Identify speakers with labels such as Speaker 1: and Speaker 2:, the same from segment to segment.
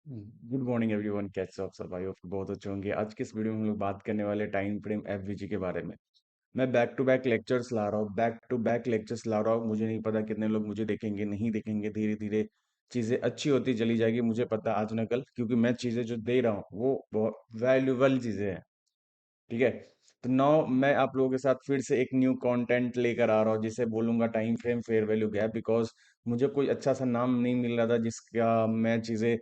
Speaker 1: Good morning everyone, कैसे हो आप सब? आई होप बहुत अच्छे होंगे। आज के इस वीडियो में हम लोग बात करने वाले टाइम फ्रेम एफवीजी के बारे में। मैं बैक टू बैक लेक्चर्स ला रहा हूँ, बैक टू बैक लेक्चर्स ला रहा हूँ। मुझे नहीं पता कितने लोग मुझे देखेंगे, नहीं देखेंगे। धीरे धीरे चीज़ें अच्छी होती चली जाएगी, मुझे पता आज न कल, क्योंकि मैं चीज़ें जो दे रहा हूँ वो बहुत वैल्यूबल चीज़ें हैं। ठीक है। तो नाउ मैं आप लोगों के साथ फिर से एक न्यू कंटेंट लेकर आ रहा हूँ, जिसे बोलूंगा time frame fair value gap. Because मुझे कोई अच्छा सा नाम नहीं मिल रहा था जिसका मैं चीज़ें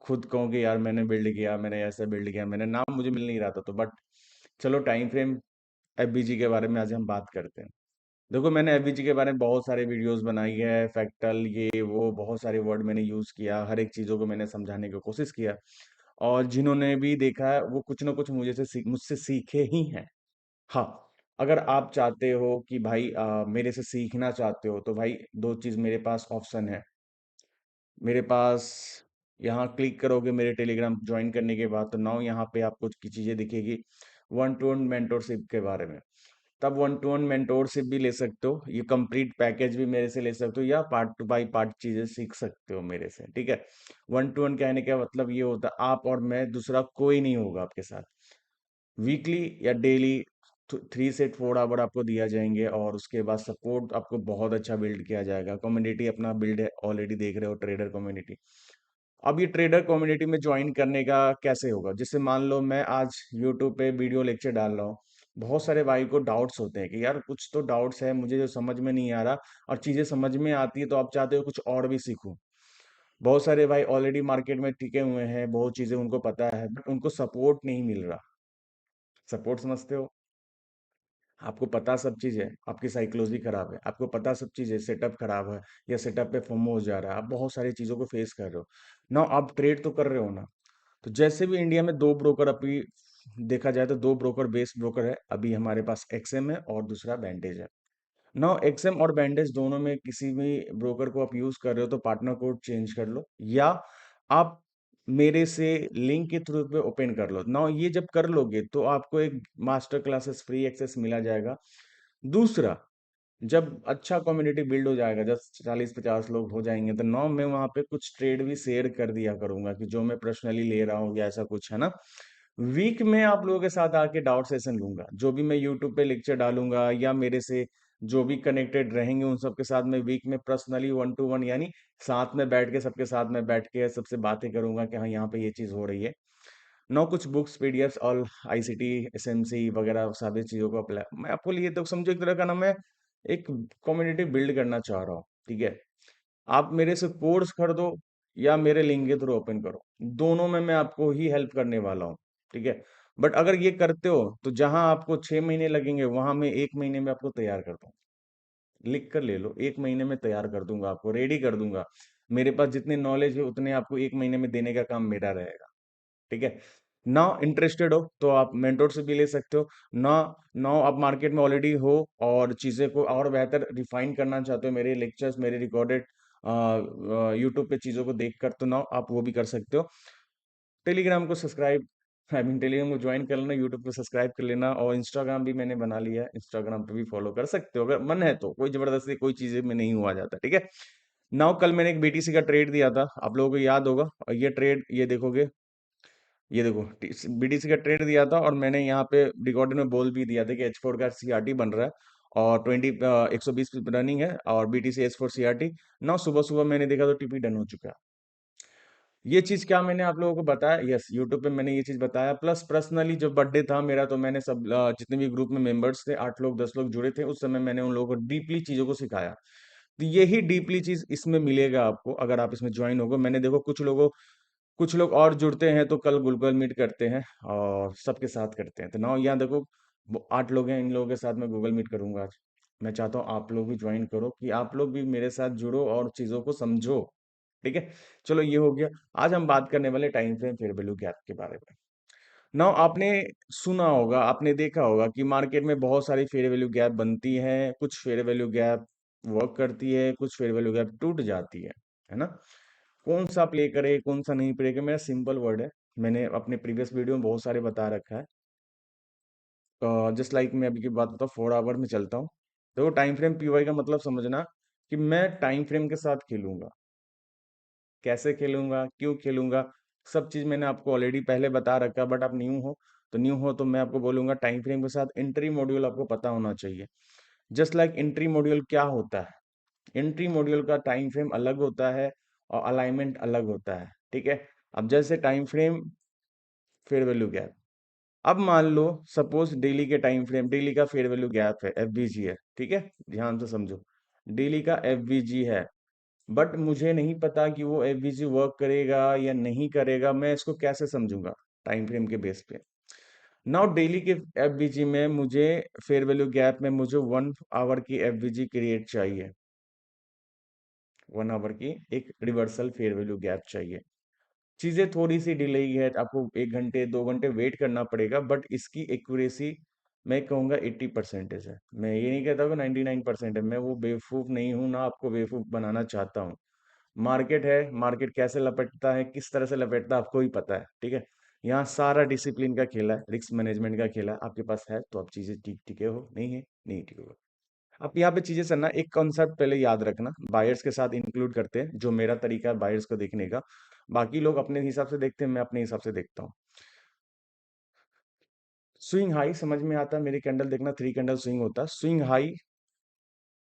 Speaker 1: खुद कहूँ कि यार मैंने बिल्ड किया, मैंने ऐसा बिल्ड किया, मैंने नाम मुझे मिल नहीं रहा था। तो बट चलो, टाइम फ्रेम एफबीजी के बारे में आज हम बात करते हैं। देखो, मैंने एफबीजी के बारे में बहुत सारे वीडियोस बनाई है, फैक्टल ये वो बहुत सारे वर्ड मैंने यूज किया, हर एक चीज़ों को मैंने समझाने की कोशिश किया। और जिन्होंने भी देखा है वो कुछ ना कुछ मुझसे सीखे ही हैं। हाँ, अगर आप चाहते हो कि भाई मेरे से सीखना चाहते हो, तो भाई दो चीज मेरे पास ऑप्शन है। मेरे पास यहाँ क्लिक करोगे मेरे टेलीग्राम ज्वाइन करने के बाद, तो नाउ यहाँ पे आपको की चीजें दिखेगी वन टू वन मेंटोरशिप के बारे में। तब वन टू वन मेंटोरशिप भी ले सकते हो, ये कंप्लीट पैकेज भी मेरे से ले सकते हो, या पार्ट टू बाई पार्ट चीजें सीख सकते हो मेरे से। ठीक है। वन टू वन कहने का मतलब ये होता है आप और मैं, दूसरा कोई नहीं होगा आपके साथ। वीकली या डेली 3 से 4 आवर आपको दिया जाएंगे, और उसके बाद सपोर्ट आपको बहुत अच्छा बिल्ड किया जाएगा। कम्युनिटी अपना बिल्ड है, ऑलरेडी देख रहे हो, ट्रेडर कम्युनिटी। अब ये ट्रेडर कम्युनिटी में ज्वाइन करने का कैसे होगा? जैसे मान लो मैं आज यूट्यूब पे वीडियो लेक्चर डाल रहा हूँ, बहुत सारे भाई को डाउट्स होते हैं कि यार कुछ तो डाउट्स है मुझे जो समझ में नहीं आ रहा, और चीजें समझ में आती है तो आप चाहते हो कुछ और भी सीखूं। बहुत सारे भाई ऑलरेडी मार्केट में टिके हुए हैं, बहुत चीजें उनको पता है, बट उनको सपोर्ट नहीं मिल रहा। सपोर्ट समझते हो? आपको पता सब चीज़ है, आपकी साइकोलॉजी खराब है, आपको पता सब चीज़ है, सेटअप खराब है, या सेटअप पे फोमो हो जा रहा है, आप बहुत सारी चीज़ों को फेस कर रहे हो ना। आप ट्रेड तो कर रहे हो ना। तो जैसे भी इंडिया में दो ब्रोकर, अभी देखा जाए तो दो ब्रोकर, बेस्ट ब्रोकर है अभी हमारे पास, एक्सएम है और दूसरा बैंडेज है। ना एक्सएम और बैंडेज दोनों में किसी भी ब्रोकर को आप यूज कर रहे हो तो पार्टनर कोड चेंज कर लो, या आप मेरे से लिंक के थ्रू पे ओपन कर लो ना। ये जब कर लोगे तो आपको एक मास्टर क्लासेस फ्री एक्सेस मिला जाएगा। दूसरा, जब अच्छा कम्युनिटी बिल्ड हो जाएगा, जब 40-50 लोग हो जाएंगे, तो नौ मैं वहां पे कुछ ट्रेड भी शेयर कर दिया करूंगा कि जो मैं पर्सनली ले रहा हूँ, या ऐसा कुछ है ना। वीक में आप लोगों के साथ आके डाउट सेशन लूंगा, जो भी मैं यूट्यूब पे लेक्चर डालूंगा, या मेरे से जो भी कनेक्टेड रहेंगे उन सबके साथ में वीक में पर्सनली वन टू वन, यानी साथ में बैठ के, सबके साथ में बैठ के सबसे बातें करूंगा कि हाँ यहाँ पे ये चीज हो रही है। नौ कुछ बुक्स, पीडीएफ्स और आईसीटी, एसएमसी वगैरह सभी चीजों को अप्लाई मैं आपको लिए तो समझो एक तरह का ना, मैं एक कम्युनिटी बिल्ड करना चाह रहा हूँ। ठीक है। आप मेरे से कोर्स खरीदो या मेरे लिंक के थ्रू ओपन करो, दोनों में मैं आपको ही हेल्प करने वाला हूँ। ठीक है। बट अगर ये करते हो तो जहां आपको 6 महीने लगेंगे, वहां मैं 1 महीने में आपको तैयार कर दूंगा। लिख कर ले लो, 1 महीने में तैयार कर दूंगा, आपको रेडी कर दूंगा। मेरे पास जितनी नॉलेज है उतने आपको 1 महीने में देने का काम मेरा रहेगा। ठीक है। ना इंटरेस्टेड हो तो आप मेंटोर से भी ले सकते हो ना। ना आप मार्केट में ऑलरेडी हो और चीज़ें को और बेहतर रिफाइन करना चाहते हो, मेरे लेक्चर्स, मेरे रिकॉर्डेड यूट्यूब पे चीज़ों को देखकर, तो ना आप वो भी कर सकते हो। टेलीग्राम को सब्सक्राइब, आई मीन टेलीग्राम को ज्वाइन कर लेना, यूट्यूब पे सब्सक्राइब कर लेना, और इंस्टाग्राम भी मैंने बना लिया है, इंस्टाग्राम पे भी फॉलो कर सकते हो अगर मन है तो। कोई जबरदस्ती कोई चीज़ें में नहीं हुआ जाता। ठीक है। नाउ कल मैंने एक बीटीसी का ट्रेड दिया था, आप लोगों को याद होगा, और ये ट्रेड ये देखोगे, ये देखो बीटीसी का ट्रेड दिया था, और मैंने यहाँ पे रिकॉर्डिंग में बोल भी दिया था कि H4 का सीआरटी बन रहा है, और 120 रनिंग है, और बीटीसी H4 सीआरटी। ना सुबह सुबह मैंने देखा तो टीपी डन हो चुका है। ये चीज क्या मैंने आप लोगों को बताया? यस, यूट्यूब पे मैंने ये चीज बताया। प्लस पर्सनली जब बर्थडे था मेरा, तो मैंने सब जितने भी ग्रुप में मेंबर्स थे, 8 लोग 10 लोग जुड़े थे, उस समय मैंने उन लोगों को डीपली चीजों को सिखाया। तो यही डीपली चीज इसमें मिलेगा आपको अगर आप इसमें ज्वाइन होगे। मैंने देखो कुछ लोग और जुड़ते हैं तो कल गूगल मीट करते हैं और सबके साथ करते हैं। तो ना यहाँ देखो, वो 8 लोग हैं, इन लोगों के साथ मैं गूगल मीट करूंगा आज। मैं चाहता हूँ आप लोग भी ज्वाइन करो, कि आप लोग भी मेरे साथ जुड़ो और चीजों को समझो। ठीक है। चलो, ये हो गया। आज हम बात करने वाले time frame fair value gap के बारे में। ना आपने सुना होगा, आपने देखा होगा कि मार्केट में बहुत सारी फेयर वैल्यू गैप बनती है, कुछ फेयर वैल्यू गैप वर्क करती है, कुछ फेयर वैल्यू गैप टूट जाती है ना। कौन सा प्ले करे, कौन सा नहीं प्ले करे, मेरा सिंपल वर्ड है। मैंने अपने प्रीवियस वीडियो में बहुत सारे बता रखा है। जस्ट लाइक मैं अभी की बात बताऊँ, 4 आवर में चलता हूँ। देखो, टाइम फ्रेम पीवाई का मतलब समझना, कि मैं टाइम फ्रेम के साथ खेलूंगा। कैसे खेलूंगा, क्यों खेलूंगा? सब चीज मैंने आपको ऑलरेडी पहले बता रखा, बट आप न्यू हो तो मैं आपको बोलूंगा टाइम फ्रेम के साथ एंट्री मॉड्यूल आपको पता होना चाहिए। जस्ट लाइक एंट्री मॉड्यूल क्या होता है, एंट्री मॉड्यूल का टाइम फ्रेम अलग होता है और अलाइनमेंट अलग होता है, ठीक है। अब जैसे time frame fair value gap, अब मान लो सपोज डेली के टाइम फ्रेम, डेली का फेयर वैल्यू गैप है, एफवीजी है, ठीक है, ध्यान से समझो, डेली का एफवीजी है, बट मुझे नहीं पता कि वो एफवीजी वर्क करेगा या नहीं करेगा, मैं इसको कैसे समझूंगा टाइम फ्रेम के बेस पे। नाउ डेली के एफवीजी में मुझे फेयर वैल्यू गैप में मुझे 1 आवर की एफवीजी क्रिएट चाहिए, 1 आवर की एक रिवर्सल फेयर वैल्यू गैप चाहिए। चीजें थोड़ी सी डिले है, आपको 1 घंटे 2 घंटे वेट करना पड़ेगा, बट इसकी एक्यूरेसी मैं कहूँगा 80% है। मैं ये नहीं कहता कि 99% है, मैं वो बेवकूफ़ नहीं हूँ, ना आपको बेवकूफ़ बनाना चाहता हूँ। मार्केट है, मार्केट कैसे लपेटता है, किस तरह से लपेटता है, आपको ही पता है, ठीक है। यहाँ सारा डिसिप्लिन का खेला है, रिस्क मैनेजमेंट का खेला है, आपके पास है तो आप चीजें ठीक टिके हो, नहीं है नहीं ठीक होगा। आप यहाँ पे चीजें करना, एक कॉन्सेप्ट पहले याद रखना, बायर्स के साथ इंक्लूड करते हैं, जो मेरा तरीका है बायर्स को देखने का। बाकी लोग अपने हिसाब से देखते हैं, मैं अपने हिसाब से देखता हूँ। स्विंग हाई समझ में आता है, मेरी कैंडल देखना 3 कैंडल स्विंग होता है, swing high,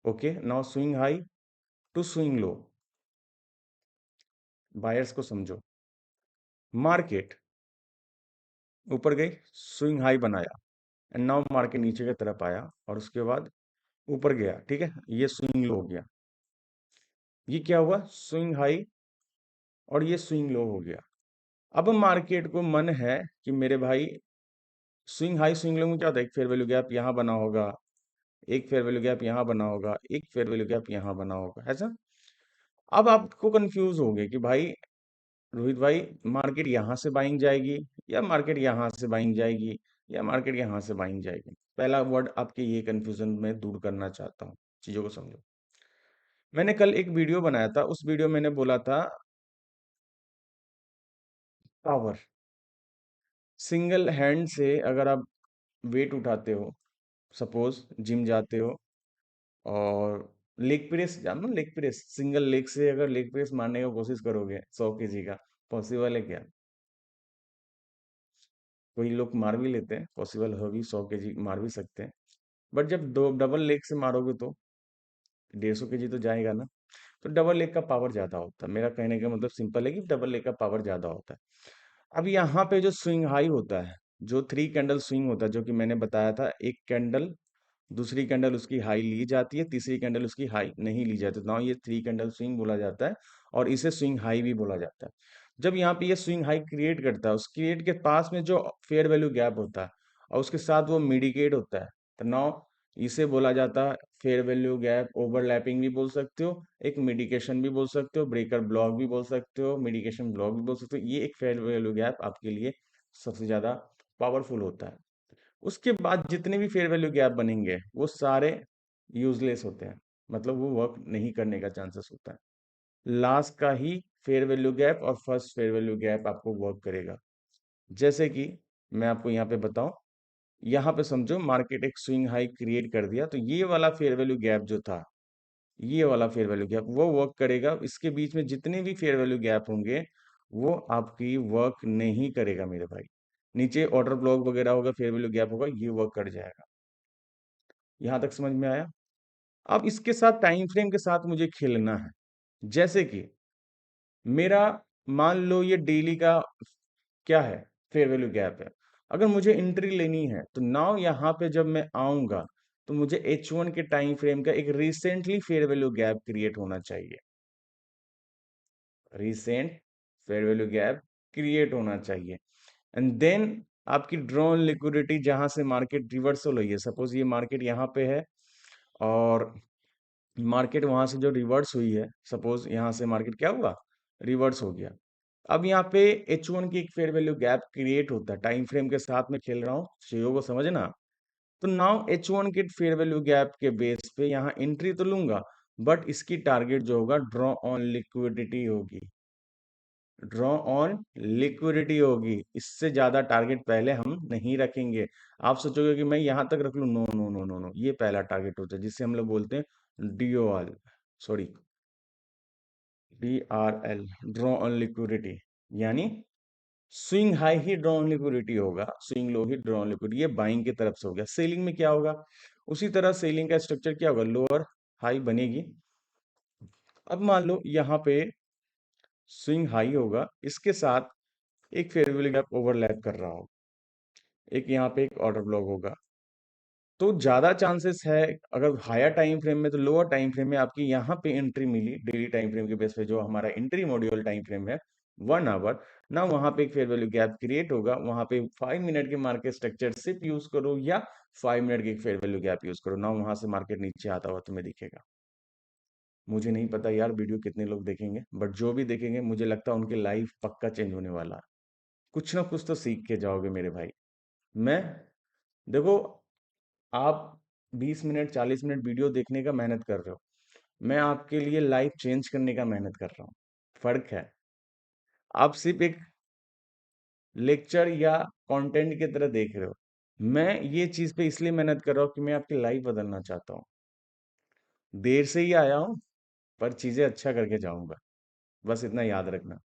Speaker 1: okay. Now swing high to swing low, buyers को समझो। मार्केट ऊपर गई, स्विंग हाई बनाया, एंड नाउ मार्केट नीचे की तरफ आया और उसके बाद ऊपर गया, ठीक है, ये स्विंग लो हो गया। ये क्या हुआ, स्विंग हाई और ये स्विंग लो हो गया। अब मार्केट को मन है कि मेरे भाई स्विंग हाई स्विंग लो में क्या होता है, एक फेयर वैल्यू गैप यहाँ बना होगा, एक फेयर वैल्यू गैप यहाँ बना होगा, एक फेयर वैल्यू गैप यहाँ बना होगा, ऐसा। अब आपको कंफ्यूज हो गए कि भाई रोहित भाई, मार्केट यहाँ से बाइंग जाएगी या मार्केट यहाँ से बाइंग जाएगी या मार्केट यहाँ से बाइंग जाएगी। पहला वर्ड आपके ये कंफ्यूजन में दूर करना चाहता हूँ, चीजों को समझो। मैंने कल एक वीडियो बनाया था, उस वीडियो में मैंने बोला था पावर, सिंगल हैंड से अगर आप वेट उठाते हो, सपोज जिम जाते हो और लेग प्रेस, जानो लेग प्रेस, सिंगल लेग से अगर लेग प्रेस मारने की कोशिश करोगे 100 kg का, पॉसिबल है क्या? कोई लोग मार भी लेते हैं, पॉसिबल हो भी, 100 kg मार भी सकते हैं, बट जब दो डबल लेग से मारोगे तो 150 kg तो जाएगा ना। तो डबल लेग का पावर ज्यादा होता है, मेरा कहने का मतलब सिंपल है कि डबल लेग का पावर ज्यादा होता है। अब यहाँ पे जो स्विंग हाई होता है, जो 3 कैंडल स्विंग होता है, जो कि मैंने बताया था, एक कैंडल दूसरी कैंडल उसकी हाई ली जाती है, तीसरी कैंडल उसकी हाई नहीं ली जाती, तो ना ये 3 कैंडल स्विंग बोला जाता है और इसे स्विंग हाई भी बोला जाता है। जब यहाँ पे ये स्विंग हाई क्रिएट करता है, उस क्रिएट के पास में जो फेयर वैल्यू गैप होता है और उसके साथ वो मिडिकेट होता है, तो नाउ इसे बोला जाता है फेयर वैल्यू गैप ओवरलैपिंग भी बोल सकते हो, एक मिडिकेशन भी बोल सकते हो, ब्रेकर ब्लॉक भी बोल सकते हो, मिडिकेशन ब्लॉक भी बोल सकते हो। ये एक फेयर वैल्यू गैप आपके लिए सबसे ज्यादा पावरफुल होता है। उसके बाद जितने भी फेयर वैल्यू गैप बनेंगे वो सारे यूजलेस होते हैं, मतलब वो वर्क नहीं करने का चांसेस होता है। लास्ट का ही फेयर वैल्यू गैप और फर्स्ट फेयर वैल्यू गैप आपको वर्क करेगा। जैसे कि मैं आपको यहाँ पे बताऊं, यहाँ पे समझो मार्केट एक स्विंग हाई क्रिएट कर दिया, तो ये वाला फेयर वैल्यू गैप जो था, ये वाला फेयर वैल्यू गैप वो वर्क करेगा, इसके बीच में जितने भी फेयर वैल्यू गैप होंगे वो आपकी वर्क नहीं करेगा मेरे भाई। नीचे ऑर्डर ब्लॉक वगैरह होगा, फेयर वैल्यू गैप होगा, ये वर्क कर जाएगा। यहां तक समझ में आया? अब इसके साथ टाइम फ्रेम के साथ मुझे खेलना है। जैसे कि मेरा, मान लो ये डेली का क्या है, फेयर वैल्यू गैप है। अगर मुझे एंट्री लेनी है तो नाउ यहाँ पे जब मैं आऊंगा तो मुझे H1 के टाइम फ्रेम का एक recently fair value gap create होना चाहिए, recent fair value gap create होना चाहिए। एंड देन आपकी ड्रॉन लिक्विडिटी जहां से मार्केट रिवर्सल हुई है, सपोज ये मार्केट यहाँ पे है और मार्केट वहां से जो रिवर्स हुई है, सपोज यहाँ से मार्केट क्या हुआ, रिवर्स हो गया। अब यहाँ पे H1 की एक फेयर वैल्यू गैप क्रिएट होता है, टाइम फ्रेम के साथ में खेल रहा हूँ, चीजों को समझना। तो नाउ H1 के फेयर वैल्यू गैप के बेस पे यहाँ एंट्री तो लूंगा, बट इसकी टारगेट जो होगा ड्रॉ ऑन लिक्विडिटी होगी, ड्रॉ ऑन लिक्विडिटी होगी, इससे ज्यादा टारगेट पहले हम नहीं रखेंगे। आप सोचोगे कि मैं यहां तक रख लूं, no no no no no, ये पहला टारगेट होता है जिसे हम लोग बोलते हैं DOL, sorry DRL, draw on liquidity, यानी स्विंग हाई ही ड्रॉन लिक्विडिटी होगा, स्विंग लो ही ड्रॉन लिक्विडिटी, ये बाइंग की तरफ से हो गया। सेलिंग में क्या होगा, उसी तरह सेलिंग का स्ट्रक्चर क्या होगा, लोअर हाई बनेगी। अब मान लो यहाँ पे स्विंग हाई होगा, इसके साथ एक फेयरवेल गैप ओवरलैप कर रहा हो, एक यहाँ पे एक ऑर्डर ब्लॉक होगा, तो ज्यादा चांसेस है, अगर हायर टाइम फ्रेम में तो लोअर टाइम फ्रेम में आपकी यहाँ पे एंट्री मिली, डेली टाइम फ्रेम के बेस पे जो हमारा एंट्री मॉड्यूल टाइम फ्रेम है 1 आवर ना, वहां पे एक फेयर वैल्यू गैप क्रिएट होगा, वहां पे 5 मिनट के मार्केट स्ट्रक्चर सिप यूज करो या 5 मिनट के फेयर वैल्यू गैप यूज करो ना, वहां से मार्केट नीचे आता हुआ तुम्हें दिखेगा। मुझे नहीं पता यार वीडियो कितने लोग देखेंगे, बट जो भी देखेंगे मुझे लगता है उनकी लाइफ पक्का चेंज होने वाला है। कुछ ना कुछ तो सीख के जाओगे मेरे भाई। मैं, देखो, आप 20 मिनट 40 मिनट वीडियो देखने का मेहनत कर रहे हो, मैं आपके लिए लाइफ चेंज करने का मेहनत कर रहा हूँ। फर्क है। आप सिर्फ एक लेक्चर या कंटेंट की तरह देख रहे हो, मैं ये चीज पे इसलिए मेहनत कर रहा हूँ कि मैं आपकी लाइफ बदलना चाहता हूँ। देर से ही आया हूँ, पर चीजें अच्छा करके जाऊंगा, बस इतना याद रखना।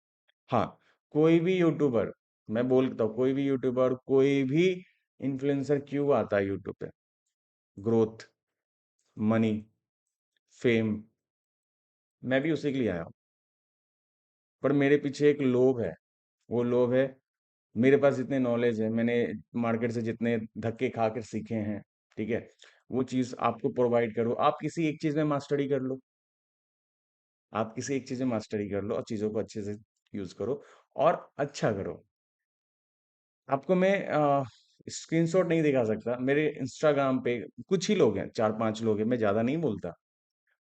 Speaker 1: हाँ, कोई भी यूट्यूबर, मैं बोलता हूँ कोई भी यूट्यूबर, कोई भी इन्फ्लुएंसर क्यों आता है यूट्यूब पे, ग्रोथ, मनी, फेम, मैं भी उसी के लिए आया हूँ। पर मेरे पीछे एक लोभ है, वो लोभ है, मेरे पास जितने नॉलेज है, मैंने मार्केट से जितने धक्के खा कर सीखे हैं, ठीक है, वो चीज आपको प्रोवाइड करो। आप किसी एक चीज में मास्टरी कर लो, आप किसी एक चीज में मास्टरी कर लो और चीजों को अच्छे से यूज करो और अच्छा करो। आपको मैं स्क्रीनशॉट नहीं दिखा सकता, मेरे इंस्टाग्राम पे कुछ ही लोग हैं, 4-5 लोग हैं, मैं ज्यादा नहीं बोलता,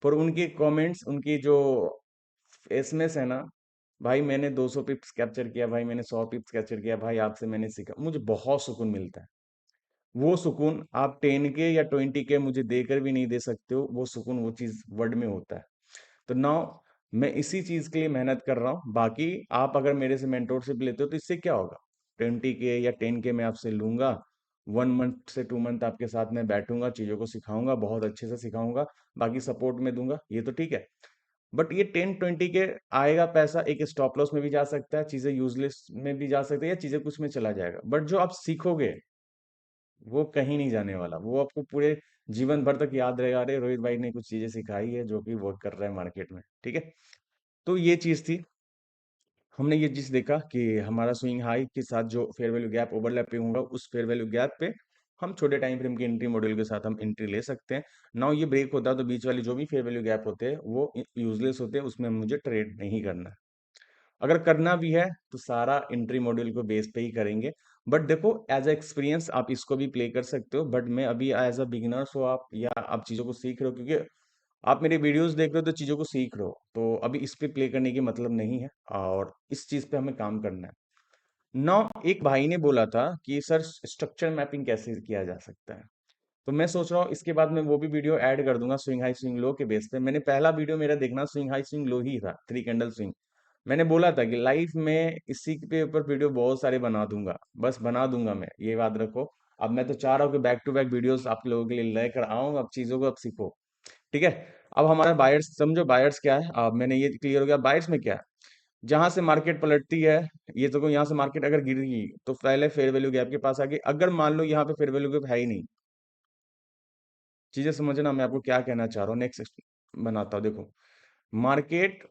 Speaker 1: पर उनके कमेंट्स, उनकी जो एसएमएस है ना, भाई मैंने 200 पिप्स कैप्चर किया, भाई मैंने 100 पिप्स कैप्चर किया, भाई आपसे मैंने सीखा, मुझे बहुत सुकून मिलता है। वो सुकून आप 10 के या 20 के मुझे देकर भी नहीं दे सकते हो, वो सुकून, वो चीज वर्ड में होता है। तो नाउ मैं इसी चीज के लिए मेहनत कर रहा हूँ। बाकी आप अगर मेरे से मेंटोरशिप लेते हो तो इससे क्या होगा, 20 के या 10 के मैं आपसे लूंगा, 1 मंथ से 2 मंथ आपके साथ में बैठूंगा, चीजों को सिखाऊंगा, बहुत अच्छे से सिखाऊंगा, बाकी सपोर्ट में दूंगा, ये तो ठीक है। बट ये 10-20 के आएगा पैसा, एक स्टॉप लॉस में भी जा सकता है, चीजें यूजलेस में भी जा सकती है, या चीजें कुछ में चला जाएगा, बट जो आप सीखोगे वो कहीं नहीं जाने वाला, वो आपको पूरे जीवन भर तक याद रहेगा, अरे रोहित भाई ने कुछ चीजें सिखाई है जो कि वर्क कर रहा है मार्केट में, ठीक है। तो ये चीज थी, हमने ये चीज देखा कि हमारा स्विंग हाई के साथ जो फेयर वैल्यू गैप ओवरलैपिंग होगा, उस फेयर वैल्यू गैप पे हम छोटे टाइम फ्रेम की एंट्री मॉड्यूल के साथ हम एंट्री ले सकते हैं। नाउ ये ब्रेक होता है तो बीच वाली जो भी फेयर वैल्यू गैप होते हैं वो यूजलेस होते हैं, उसमें मुझे ट्रेड नहीं करना है। अगर करना भी है तो सारा एंट्री मॉड्यूल को बेस पे ही करेंगे। बट देखो, एज अ एक्सपीरियंस आप इसको भी प्ले कर सकते हो, बट मैं अभी एज अ बिगिनर्स हो आप, या आप चीज़ों को सीख रहे हो, क्योंकि आप मेरे वीडियोस देख रहे हो तो चीज़ों को सीख रहे हो, तो अभी इस पे प्ले करने की मतलब नहीं है, और इस चीज़ पे हमें काम करना है। नौ, एक भाई ने बोला था कि सर स्ट्रक्चर मैपिंग कैसे किया जा सकता है, तो मैं सोच रहा हूँ इसके बाद मैं वो भी वीडियो ऐड कर दूंगा, स्विंग हाई स्विंग लो के बेस पे। मैंने पहला वीडियो मेरा देखना स्विंग हाई स्विंग लो ही था, 3 कैंडल स्विंग। मैंने बोला था कि लाइफ में इसी के ऊपर वीडियो बहुत सारे बना दूंगा, बस बना दूंगा, मैं ये याद रखो। अब मैं तो चाह रहा हूँ कि बैक टू बैक वीडियोस आप लोगों के लिए लेकर आऊँ, अब चीजों को अब सीखो, ठीक है। अब हमारा बायर्स समझो, बायर्स क्या है, अब मैंने ये क्लियर हो गया बायर्स में क्या है। जहां से मार्केट पलटती है, ये तो यहाँ से मार्केट अगर गिरेगी तो पहले फेयर वैल्यू गैप के पास आ गई, अगर मान लो यहाँ पे फेयर वैल्यू गैप है ही नहीं, चीजें समझना मैं आपको क्या कहना चाह रहा हूँ, नेक्स्ट बनाता हूँ। देखो, मार्केट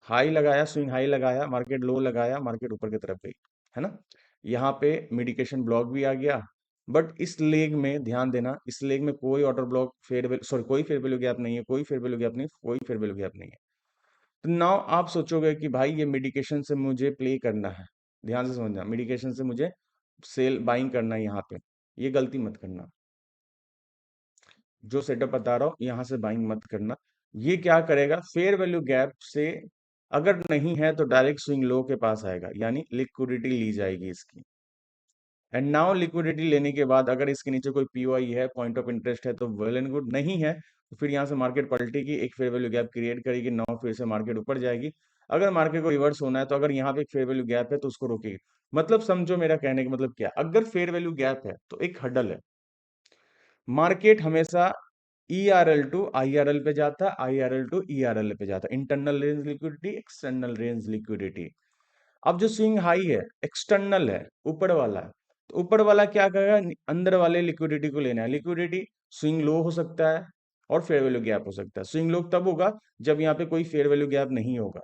Speaker 1: हाई लगाया, स्विंग हाई लगाया, मार्केट लो लगाया, मार्केट ऊपर की तरफ गई, है ना, यहाँ पे मिडिकेशन ब्लॉक भी आ गया। बट इस लेग में ध्यान देना, इस लेग में कोई order block fair value, sorry, कोई फेयर वैल्यू गैप नहीं है, कोई फेयर वैल्यू गैप नहीं, कोई फेयर वैल्यू गैप नहीं है। तो नाउ आप सोचोगे कि भाई ये मेडिकेशन से मुझे प्ले करना है, ध्यान से समझना, मेडिकेशन से मुझे सेल बाइंग करना है यहाँ पे, ये गलती मत करना। जो सेटअप बता रहा हूँ यहाँ से बाइंग मत करना। ये क्या करेगा, फेयर वैल्यू गैप से अगर नहीं है तो डायरेक्ट स्विंग लो के पास आएगा, यानी लिक्विडिटी ली जाएगी इसकी। एंड नाउ लिक्विडिटी लेने के बाद अगर इसके नीचे कोई पीओआई है, पॉइंट ऑफ इंटरेस्ट है, तो वेल एंड गुड, नहीं है तो फिर यहाँ से मार्केट पलटेगी, एक फेयर वैल्यू गैप क्रिएट करेगी, नाउ फिर से मार्केट ऊपर जाएगी। अगर मार्केट को रिवर्स होना है तो अगर यहाँ पे एक फेयर वैल्यू गैप है तो उसको रोकेगी। मतलब समझो मेरा कहने का मतलब क्या, अगर फेयर वैल्यू गैप है तो एक हडल है, मार्केट हमेशा ERL टू IRL पे जाता है, IRL टू ERL पे जाता है, internal range liquidity, external range liquidity. अब जो स्विंग हाई है एक्सटर्नल है, ऊपर वाला है, तो ऊपर वाला क्या करेगा, अंदर वाले लिक्विडिटी को लेना है। लिक्विडिटी स्विंग लो हो सकता है और फेयर वैल्यू गैप हो सकता है। स्विंग लो तब होगा जब यहाँ पे कोई फेयर वैल्यू गैप नहीं होगा।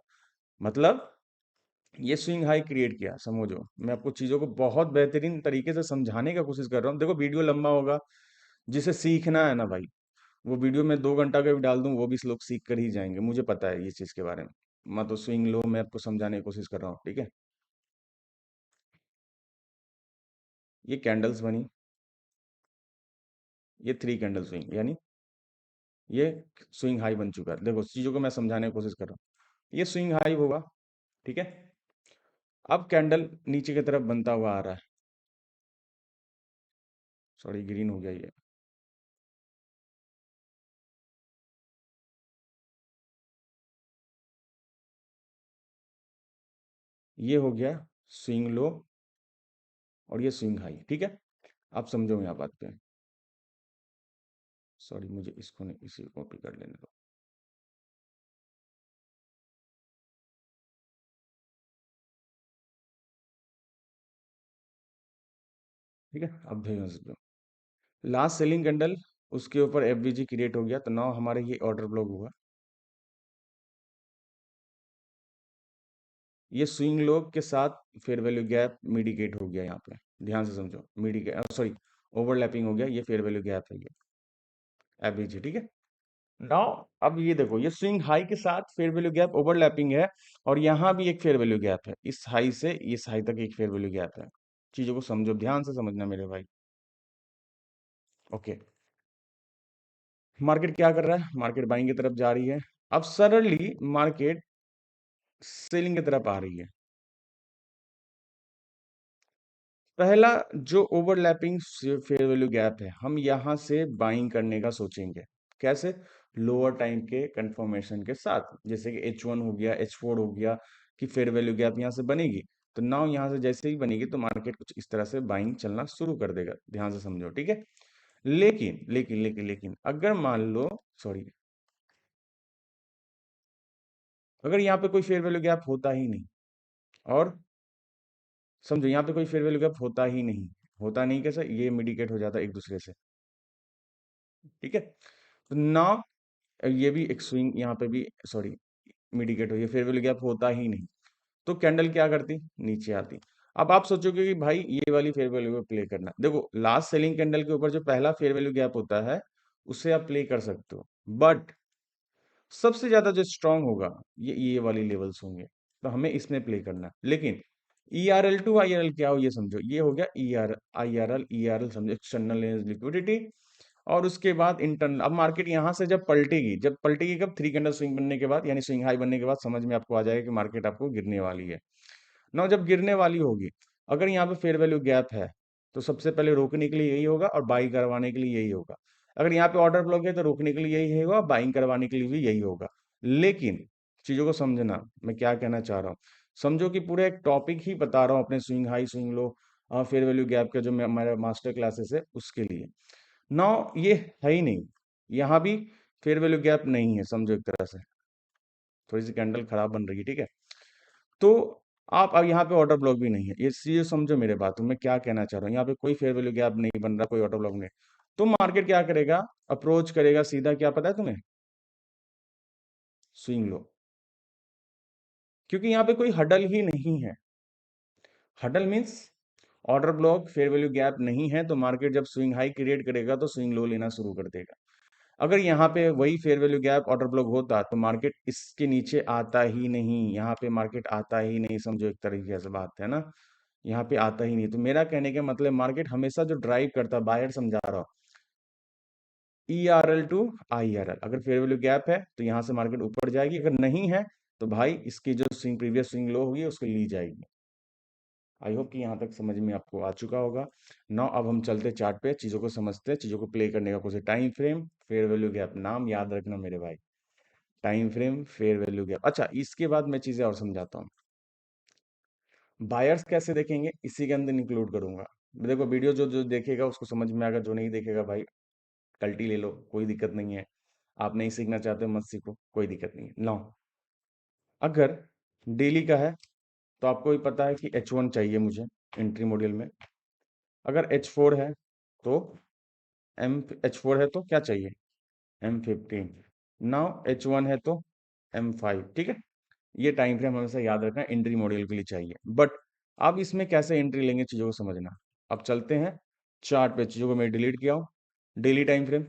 Speaker 1: मतलब ये स्विंग हाई क्रिएट किया, समझो। मैं आपको चीजों को बहुत बेहतरीन तरीके से समझाने का कोशिश कर रहा हूँ। देखो वीडियो लंबा होगा, जिसे सीखना है ना भाई, वो वीडियो में 2 घंटा का भी डाल दूं वो भी लोग सीख कर ही जाएंगे, मुझे पता है ये चीज के बारे में। मैं तो स्विंग लो मैं आपको समझाने की कोशिश कर रहा हूँ, ठीक है। ये कैंडल्स बनी, ये 3 कैंडल स्विंग, यानी ये स्विंग हाई बन चुका है। देखो चीजों को मैं समझाने की कोशिश कर रहा हूँ। ये स्विंग हाई होगा, ठीक है। अब कैंडल नीचे की तरफ बनता हुआ आ रहा है। सॉरी, ग्रीन हो गया ये हो गया स्विंग लो और ये स्विंग हाई, ठीक है। आप समझो यहाँ बात पे। सॉरी, मुझे इसको नहीं, इसी को कॉपी कर लेने दो, ठीक है। अब ध्यान से समझो। लास्ट सेलिंग कैंडल, उसके ऊपर एफवीजी क्रिएट हो गया, तो नाउ हमारे ये ऑर्डर ब्लॉक हुआ। ये स्विंग लो के साथ फेयर वैल्यू गैप मिडिकेट हो गया यहाँ पे। ध्यान से समझो, मिडिकेट, सॉरी, ओवरलैपिंग हो गया, ये फेयर वैल्यू गैप है, ये एफवीजी, ठीक है। नाउ अब ये देखो, ये स्विंग हाई के साथ फेयर वैल्यू गैप ओवरलैपिंग है, और यहाँ भी एक फेयर वैल्यू गैप है, इस हाई से इस हाई तक एक फेयर वैल्यू गैप है। चीजों को समझो, ध्यान से समझना मेरे भाई। ओके, मार्केट क्या कर रहा है, मार्केट बाइंग की तरफ जा रही है। अब सडनली मार्केट सेलिंग की तरफ आ रही है। पहला जो ओवरलैपिंग फेयर वैल्यू गैप है, हम यहां से बाइंग करने का सोचेंगे। कैसे? लोअर टाइम के कंफर्मेशन के साथ, जैसे कि H1 हो गया, H4 हो गया, कि फेयर वैल्यू गैप यहां से बनेगी। तो नाउ यहां से जैसे ही बनेगी तो मार्केट कुछ इस तरह से बाइंग चलना शुरू कर देगा। ध्यान से समझो, ठीक है। लेकिन अगर मान लो, सॉरी, अगर यहाँ पे कोई फेयर वैल्यू गैप होता ही नहीं, और समझो यहाँ पे कोई फेयर वैल्यू गैप होता ही नहीं, होता नहीं कैसे, ये मिडिकेट हो जाता है एक दूसरे से, ठीक है। तो नाउ ये भी एक स्विंग, यहाँ पे भी, सॉरी, मिडिकेट हो, ये फेयर वैल्यू गैप होता ही नहीं, तो कैंडल क्या करती, नीचे आती। अब आप सोचोगे कि भाई ये वाली फेयर वैल्यू को प्ले करना, देखो लास्ट सेलिंग कैंडल के ऊपर जो पहला फेयर वैल्यू गैप होता है उससे आप प्ले कर सकते हो, बट सबसे ज्यादा जो स्ट्रांग होगा ये वाली लेवल्स होंगे, तो हमें इसमें प्ले करना है। लेकिन ERL टू IRL क्या हो ये समझो, ये हो गया ERL समझो, एक्सटर्नल लिक्विडिटी। और उसके बाद इंटरनल, अब मार्केट यहां से जब पलटेगी, कब, 3 कैंडल स्विंग बनने के बाद, यानी स्विंग हाई बनने के बाद, समझ में आपको आ जाएगा कि मार्केट आपको गिरने वाली है। ना जब गिरने वाली होगी, अगर यहाँ पे फेयर वैल्यू गैप है, तो सबसे पहले रोकने के लिए यही होगा और बाई करवाने के लिए यही होगा। अगर यहाँ पे ऑर्डर ब्लॉक है तो रोकने के लिए यही होगा, बाइंग करवाने के लिए भी यही होगा। लेकिन चीजों को समझना, मैं क्या कहना चाह रहा हूँ। समझो कि पूरा एक टॉपिक ही बता रहा हूँ अपने swing high swing low fair value gap का, जो हमारे मास्टर क्लासेस है उसके लिए। नाउ ये है ही नहीं, यहाँ भी फेयर वैल्यू गैप नहीं है, समझो एक तरह से। थोड़ी सी कैंडल खराब बन रही है, ठीक है। तो आप अब यहाँ पे ऑर्डर ब्लॉक भी नहीं है, ये चीज समझो मेरे बात, मैं क्या कहना चाह रहा हूँ। यहाँ पे कोई फेयर वैल्यू गैप नहीं बन रहा, कोई ऑर्डर ब्लॉक नहीं, तो मार्केट क्या करेगा, अप्रोच करेगा सीधा, क्या पता है तुम्हें, स्विंग लो। क्योंकि यहाँ पे कोई हडल ही नहीं है। Huddle means order block fair value gap नहीं है, तो मार्केट जब स्विंग हाई क्रिएट करेगा तो स्विंग लो लेना शुरू कर देगा। अगर यहाँ पे वही fair value gap order block होता तो मार्केट इसके नीचे आता ही नहीं, यहाँ पे मार्केट आता ही नहीं, समझो एक तरीके से बात है ना, यहाँ पे आता ही नहीं। तो मेरा कहने का मतलब, मार्केट हमेशा जो ड्राइव करता, बायर समझा रहा हूँ, ERL टू IRL, अगर फेयर वैल्यू गैप है तो यहाँ से मार्केट ऊपर जाएगी, अगर नहीं है तो भाई इसकी जो स्विंग, प्रीवियस स्विंग लो होगी उसको ली जाएगी। आई होप कि यहाँ तक समझ में आपको आ चुका होगा। नाउ अब हम चलते चार्ट पे, चीजों को समझते हैं, चीजों को प्ले करने का कोशिश। Time frame, fair value gap, नाम याद रखना मेरे भाई। Time frame, fair value gap. अच्छा, इसके बाद मैं चीजें और समझाता हूँ। बायर्स कैसे देखेंगे इसी के अंदर इंक्लूड करूंगा। देखो वीडियो जो जो देखेगा उसको समझ में आएगा, जो नहीं देखेगा भाई कल्टी ले लो, कोई दिक्कत नहीं है। आप नहीं सीखना चाहते हो मत सीखो, कोई दिक्कत नहीं है। नो, अगर डेली का है, तो आपको भी पता है कि H1 चाहिए मुझे एंट्री मॉड्यूल में। अगर H4 है तो H4 है तो क्या चाहिए, M15। नाउ H1 है तो M5, ठीक है। ये टाइम फ्रेम हमेशा याद रखना, एंट्री मॉड्यूल के लिए चाहिए। बट अब इसमें कैसे एंट्री लेंगे चीजों को समझना। अब चलते हैं चार्ट पे, चीजों को मैं डिलीट किया हूँ। डेली टाइम फ्रेम,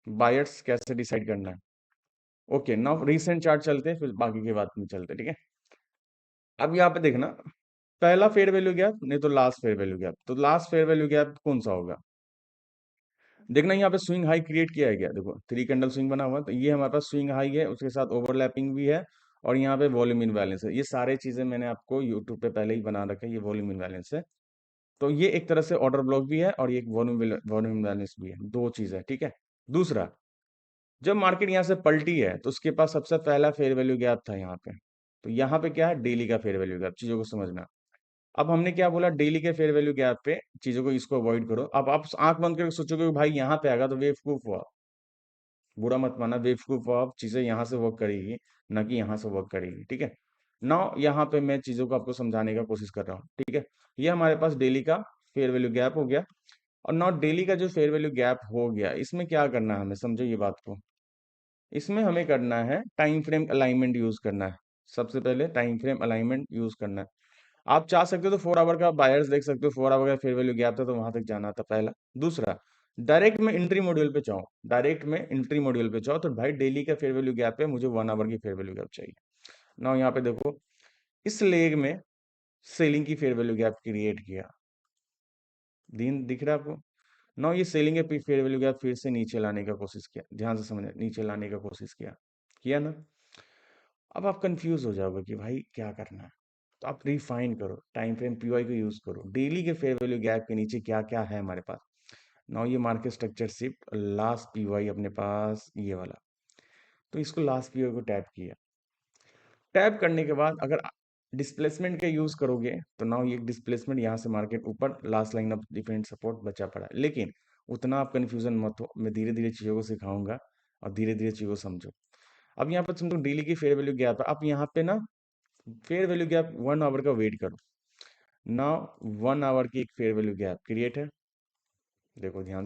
Speaker 1: बायर्स कैसे डिसाइड करना है। ओके, नाउ रीसेंट चार्ट चलते हैं, फिर बाकी की बात में चलते हैं, ठीक है। अब यहाँ पे देखना, पहला फेयर वैल्यू गैप नहीं तो लास्ट फेयर वैल्यू गैप, तो लास्ट फेयर वैल्यू गैप कौन सा होगा। देखना यहाँ पे स्विंग हाई क्रिएट किया है क्या, देखो 3 कैंडल स्विंग बना हुआ है, तो ये हमारे पास स्विंग हाई है, उसके साथ ओवरलैपिंग भी है, और यहाँ पे वॉल्यूम इनवैलेंस है। ये सारे चीजें मैंने आपको यूट्यूब पे पहले ही बना रखा है, ये वॉल्यूम इनवैलेंस है। तो ये एक तरह से ऑर्डर ब्लॉक भी है और ये एक वॉल्यूम इनवैलेंस भी है, दो चीज है, ठीक है। दूसरा, जब मार्केट यहाँ से पलटी है तो उसके पास सबसे पहला फेयर वैल्यू गैप था यहाँ पे। तो यहाँ पे क्या है, डेली का फेयर वैल्यू गैप, चीजों को समझना। अब हमने क्या बोला, डेली के फेयर वैल्यू गैप पे चीजों को, इसको अवॉइड करो। अब आप आंख बंद करके सोचोगे कि भाई यहाँ पे आएगा तो बेवकूफ हुआ। बुरा मत माना, बेवकूफ हुआ, आप चीजें यहाँ से वर्क करेगी, ना कि यहाँ से वर्क करेगी, ठीक है। नाउ यहाँ पे मैं चीजों को आपको समझाने का कोशिश कर रहा हूँ, ठीक है। ये हमारे पास डेली का फेयर वैल्यू गैप हो गया। और नाउ डेली का जो फेयर वैल्यू गैप हो गया, इसमें क्या करना है हमें, समझो ये बात को। इसमें हमें करना है टाइम फ्रेम अलाइनमेंट यूज करना है। सबसे पहले टाइम फ्रेम अलाइनमेंट यूज करना है। आप चाह सकते हो तो 4 आवर का बायर्स देख सकते हो, 4 आवर का फेयर वैल्यू गैप था तो वहां तक जाना था पहला। दूसरा, डायरेक्ट में एंट्री मॉड्यूल पे चाहो, डायरेक्ट में एंट्री मॉड्यूल पे चाहो तो भाई डेली का फेयर वैल्यू गैप है, मुझे 1 आवर की फेयर वैल्यू गैप चाहिए। ना यहाँ पे देखो, इस लेग में सेलिंग की फेयर वैल्यू गैप क्रिएट किया, दिन दिख रहा है आपको। ना ये सेलिंग के फेयर वैल्यू गैप फिर से नीचे लाने का कोशिश किया, ध्यान से समझना, नीचे लाने का कोशिश किया ना। अब आप कंफ्यूज हो जाओगे कि भाई क्या करना है। तो आप रिफाइन करो, टाइम फ्रेम पीवाई को यूज करो, डेली के फेयर वैल्यू गैप के नीचे क्या क्या है हमारे पास। नाउ ये market structure shift, last PY अपने पास ये वाला, तो इसको लास्ट पीवाई को टैप किया। टैप करने के बाद अगर डिस्प्लेसमेंट का यूज करोगे तो नाउ ये डिस्प्लेसमेंट यहाँ से मार्केट ऊपर, last line of defence support बचा पड़ा है। लेकिन उतना आप कंफ्यूजन मत हो, मैं धीरे धीरे चीजों को सिखाऊंगा और धीरे धीरे चीजों को समझो। अब यहाँ पर समझो डेली की फेयर वैल्यू गैप है, आप यहाँ पे ना फेयर वैल्यू गैप 1 आवर का वेट करो। ना 1 आवर की एक फेयर वैल्यू गैप क्रिएट है, देखो ध्यान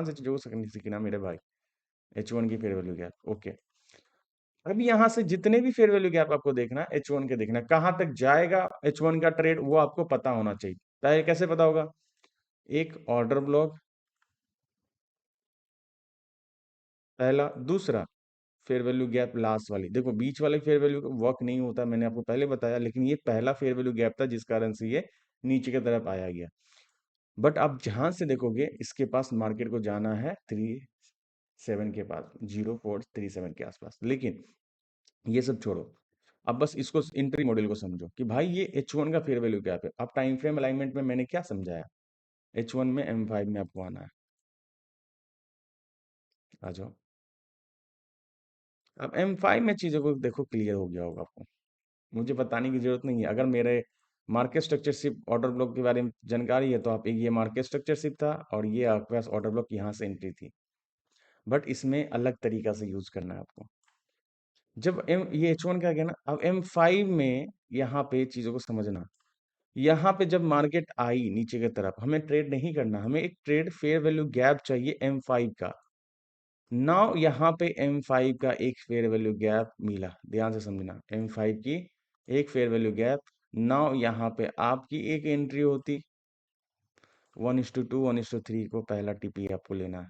Speaker 1: से चीजों को सीखना मेरे भाई। H1 की फेयर वैल्यू गैप, ओके। अब यहाँ से जितने भी फेयर वैल्यू गैप आपको देखना है H1 के देखना है, कहाँ तक जाएगा H1 का ट्रेड वो आपको पता होना चाहिए। पहले कैसे पता होगा, एक ऑर्डर ब्लॉक पहला, दूसरा फेयर वैल्यू गैप लास्ट वाली। देखो बीच वाले फेयर वैल्यू वर्क नहीं होता, मैंने आपको पहले बताया, लेकिन ये पहला फेयर वैल्यू गैप था जिस कारण से ये नीचे की तरफ आया गया। बट आप जहां से देखोगे इसके पास मार्केट को जाना है 37 के पास, 0437 के आसपास। लेकिन ये सब छोड़ो, अब बस इसको इंट्री मॉडल को समझो कि भाई ये H1 का फेयर वैल्यू गैप है। अब टाइम फ्रेम अलाइनमेंट में मैंने क्या समझाया, H1 में M5 में आपको आना है, आ जाओ। अब M5 में चीजों को देखो क्लियर हो गया होगा आपको, मुझे बताने की जरूरत नहीं है। अगर मेरे market structure ship order block के बारे में जानकारी है तो आप, एक ये मार्केट स्ट्रक्चर शिप था और ये आपके पास ऑर्डर ब्लॉक यहाँ से एंट्री थी। बट इसमें अलग तरीका से यूज करना है आपको। जब ये H1 का गया ना, अब M5 में यहाँ पे चीजों को समझना। यहाँ पे जब मार्केट आई नीचे की तरफ, हमें ट्रेड नहीं करना, हमें एक ट्रेड फेयर वैल्यू गैप चाहिए M5 का। नाउ यहाँ पे M5 का एक फेयर वैल्यू गैप मिला, ध्यान से समझना, M5 की एक फेयर वैल्यू गैप। नाउ यहाँ पे आपकी एक एंट्री होती, 1:2 1:3 को पहला टीपी आपको लेना है।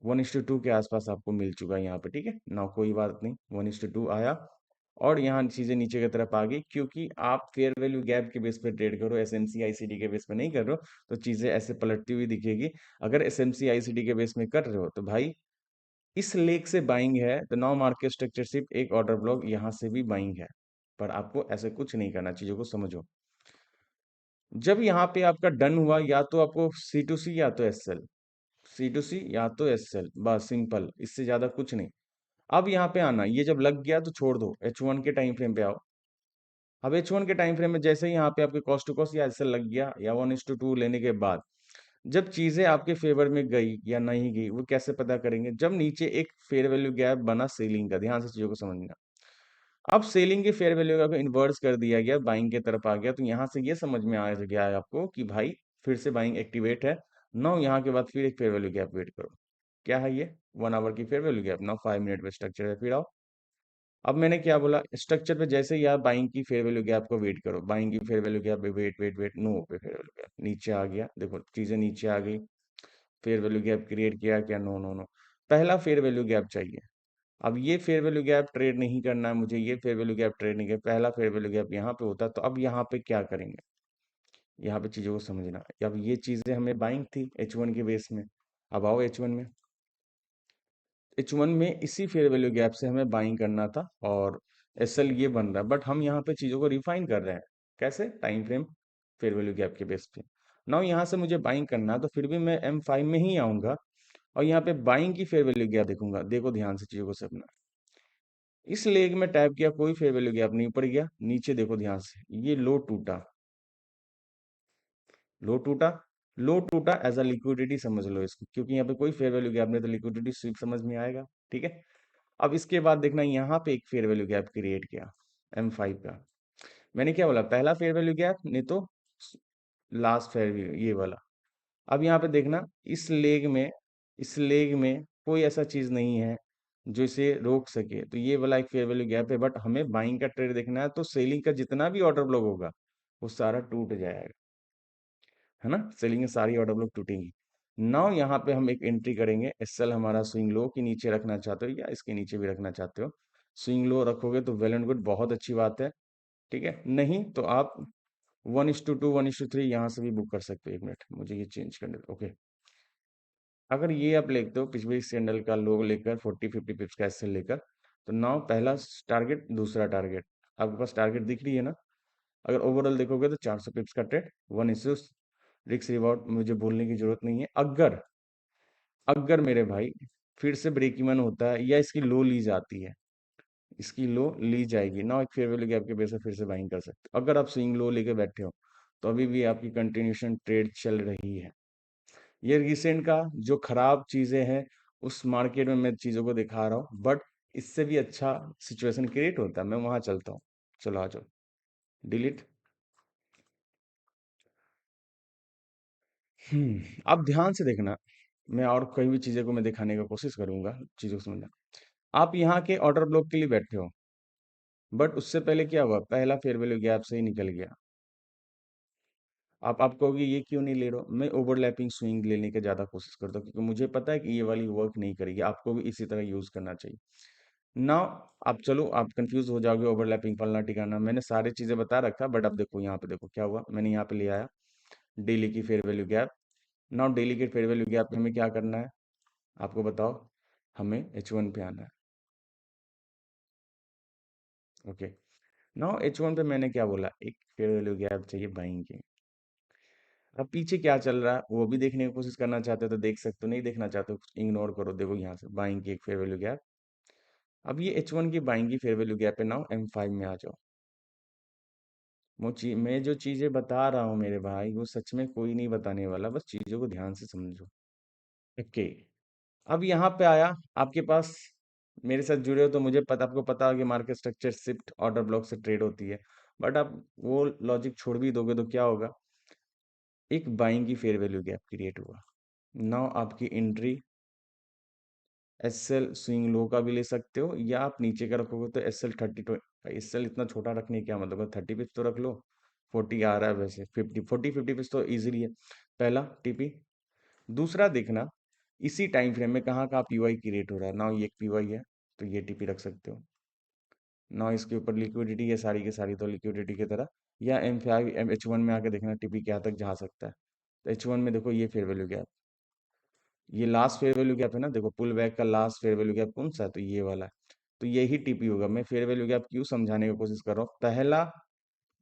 Speaker 1: 1:2 के आसपास आपको मिल चुका है यहाँ पे, ठीक है ना, कोई बात नहीं, 1:2 आया। और यहाँ चीजें नीचे की तरफ आ गई, क्योंकि आप फेयर वैल्यू गैप के बेस पे ट्रेड करो, एसएमसी आईसीडी के बेस पे नहीं कर रहे हो, तो चीजें ऐसे पलटती हुई दिखेगी। अगर एसएमसी आईसीडी के बेस में कर रहे हो तो भाई इस लेग से बाइंग है, तो नाउ मार्केट स्ट्रक्चर सिर्फ एक ऑर्डर ब्लॉक यहाँ से भी बाइंग है। पर आपको ऐसे कुछ नहीं करना, चीजों को समझो। जब यहाँ पे आपका डन हुआ, या तो आपको C2C या तो SL, C2C या तो SL, बस सिंपल, इससे ज्यादा कुछ नहीं। अब यहाँ पे आना, ये जब लग गया तो छोड़ दो, H1 के टाइम फ्रेम पे आओ। अब H1 के टाइम फ्रेम में जैसे ही यहाँ पे आपके कॉस्ट टू कॉस्ट या SL लग गया, या 1:2 लेने के बाद जब चीजें आपके फेवर में गई या नहीं गई, वो कैसे पता करेंगे, जब नीचे एक फेयर वैल्यू गैप बना सेलिंग का, ध्यान से चीजों को समझना। अब सेलिंग की फेयर वैल्यू को इन्वर्स कर दिया गया, बाइंग की तरफ आ गया, तो यहाँ से ये समझ में आ गया है आपको कि भाई फिर से बाइंग एक्टिवेट है। नाउ यहाँ के बाद फिर एक फेयर वैल्यू गैप वेट करो। क्या है ये? 1 आवर की fair value gap. Now 5 minute में स्ट्रक्चर है, फिर आओ। अब मैंने क्या बोला, स्ट्रक्चर पे जैसे ही आप बाइंग की फेयर वैल्यू गैप को वेट करो, बाइंग की fair value gap wait wait wait, no पे फेयर वैल्यू गैप नीचे आ गया, देखो चीजें नीचे आ गई। फेयर वैल्यू गैप क्रिएट किया क्या? No no no. पहला फेयर वैल्यू गैप चाहिए। अब ये फेयर वैल्यू गैप ट्रेड नहीं करना है मुझे, ये फेयर वैल्यू गैप ट्रेड नहीं कर, पहला फेयर वैल्यू गैप यहाँ पे होता, तो अब यहाँ पे क्या करेंगे? यहाँ पे चीजों को समझना है। अब ये चीजें हमें बाइंग थी H1 के बेस में। अब आओ H1 में। H1 में इसी फेयर वैल्यू गैप से हमें बाइंग करना था, और SL ये बन रहा है, बट हम यहाँ पे चीजों को रिफाइन कर रहे हैं। कैसे? Time frame fair value gap के बेस पे। नाउ यहाँ से मुझे बाइंग करना है, तो फिर भी मैं M5 में ही आऊंगा, और यहाँ पे बाइंग की फेयर वैल्यू गैप देखूंगा। देखो ध्यान से चीजों को समझना। इस लेग में टैप किया, कोई फेयर वैल्यू गैप नहीं पड़ गया। नीचे देखो ध्यान से, ये लो टूटा, लो टूटा, लो टूटा एज अ लिक्विडिटी समझ लो इसको, क्योंकि यहाँ पे कोई फेयर वैल्यू गैप नहीं, तो लिक्विडिटी स्वीप समझ में आएगा। ठीक है। अब इसके बाद देखना, यहाँ पे एक फेयर वैल्यू गैप क्रिएट किया M5 का। मैंने क्या बोला? पहला फेयर वैल्यू गैप, नहीं तो लास्ट फेयर वैल्यू ये वाला। अब यहाँ पे देखना, इस लेग में कोई ऐसा चीज नहीं है जो इसे रोक सके, तो ये वाला एक फेयर वैल्यू गैप है, बट हमें बाइंग का ट्रेड देखना है, तो सेलिंग का जितना भी ऑर्डर ब्लॉक होगा वो सारा टूट जाएगा, है ना? सेलिंग में सारी ऑर्डर ब्लॉक टूटेंगी। नाउ यहाँ पे हम एक एंट्री करेंगे। SL हमारा स्विंग लो के नीचे रखना चाहते हो या इसके नीचे भी रखना चाहते हो, स्विंग लो रखोगे तो वेल एंड गुड, बहुत अच्छी बात है। ठीक है, नहीं तो आप 1:2 1:3 यहाँ से भी बुक कर सकते हो। 1 मिनट, मुझे ये चेंज करने दो। ओके, अगर ये आप लेते हो पिछले कैंडल का लो लेकर 40-50 पिप्स का SL लेकर, तो नाउ पहला टारगेट, दूसरा टारगेट आपके पास टारगेट दिख रही है ना? अगर ओवरऑल देखोगे तो 400 पिप्स का ट्रेड, 1 रिस्क रिवॉर्ड मुझे बोलने की जरूरत नहीं है। अगर अगर मेरे भाई फिर से ब्रेक इवन होता है या इसकी लो ली जाती है, इसकी लो ली जाएगी ना, एक फेयर वैल्यू गैप के बेस पे फिर से बाइंग कर सकते हो। अगर आप स्विंग लो लेके बैठे हो, तो अभी भी आपकी कंटिन्यूशन ट्रेड चल रही है। ये रिसेंट का जो खराब चीजें हैं, उस मार्केट में मैं चीजों को दिखा रहा हूँ, बट इससे भी अच्छा सिचुएशन क्रिएट होता है, मैं वहां चलता हूँ। चलो आ जाओ, डिलीट। अब ध्यान से देखना, मैं और कई भी चीजें को मैं दिखाने का कोशिश करूंगा, चीजों को समझना। आप यहाँ के ऑर्डर ब्लॉक के लिए बैठे हो, बट उससे पहले क्या हुआ? पहला फेयर वैल्यू गैप से ही निकल गया। आप कहोगे ये क्यों नहीं ले रहे हो? मैं ओवरलैपिंग स्विंग लेने की ज्यादा कोशिश करता हूँ, क्योंकि मुझे पता है कि ये वाली वर्क नहीं करेगी, आपको भी इसी तरह यूज करना चाहिए ना। आप चलो, आप कंफ्यूज हो जाओगे, ओवरलैपिंग फलना ठिकाना, मैंने सारी चीजें बता रखा, बट अब देखो यहाँ पे, देखो क्या हुआ, मैंने यहाँ पे ले आया डेली की fair value gap. Now daily के फेयर वैल्यू गैप पे हमें क्या करना है? आपको बताओ, हमें H1 पे आना है। ओके, नाउ H1 पे मैंने क्या बोला? एक फेयर वैल्यू गैप चाहिए बाइंग की। अब पीछे क्या चल रहा है वो भी देखने की कोशिश करना चाहते हो तो देख सकते हो, नहीं देखना चाहते हो इग्नोर करो। देखो यहाँ से बाइंग की एक फेयर वैल्यू गैप। अब ये H1 की बाइंग की फेयर वैल्यू गैप है। नाउ M5 में आ जाओ। मैं जो चीजें बता रहा हूँ मेरे भाई, वो सच में कोई नहीं बताने वाला, बस चीजों को ध्यान से समझो। ओके, अब यहाँ पे आया आपके पास, मेरे साथ जुड़े हो तो मुझे पता, आपको पता है कि market structure shift order block से ट्रेड होती है, बट आप वो लॉजिक छोड़ भी दोगे तो क्या होगा? एक बाइंग की फेयर वैल्यू गैप क्रिएट हुआ। नाउ आपकी एंट्री SL स्विंग लो का भी ले सकते हो, या आप नीचे का रखोगे तो SL इतना छोटा रखने की क्या मतलब है? 30 पिप्स तो रख लो, 40 आ रहा है वैसे, 50 पिप्स तो इजीली है। पहला TP। दूसरा देखना, इसी टाइम फ्रेम में कहाँ का PY क्रिएट हो रहा है ना, ये एक PY है, तो ये TP रख सकते हो ना। इसके ऊपर लिक्विडिटी है सारी की सारी, तो लिक्विडिटी की तरह, या H1 में आके देखना TP क्या तक जा सकता है। तो H1 में देखो, ये फेयर वैल्यू गैप, ये लास्ट फेयर वैल्यू गैप है ना, देखो पुल बैक का लास्ट फेयर वैल्यू गैप कौन सा है? तो ये वाला है। तो यही TP होगा। मैं फेयर वैल्यू गैप क्यों समझाने की कोशिश कर रहा हूँ? पहला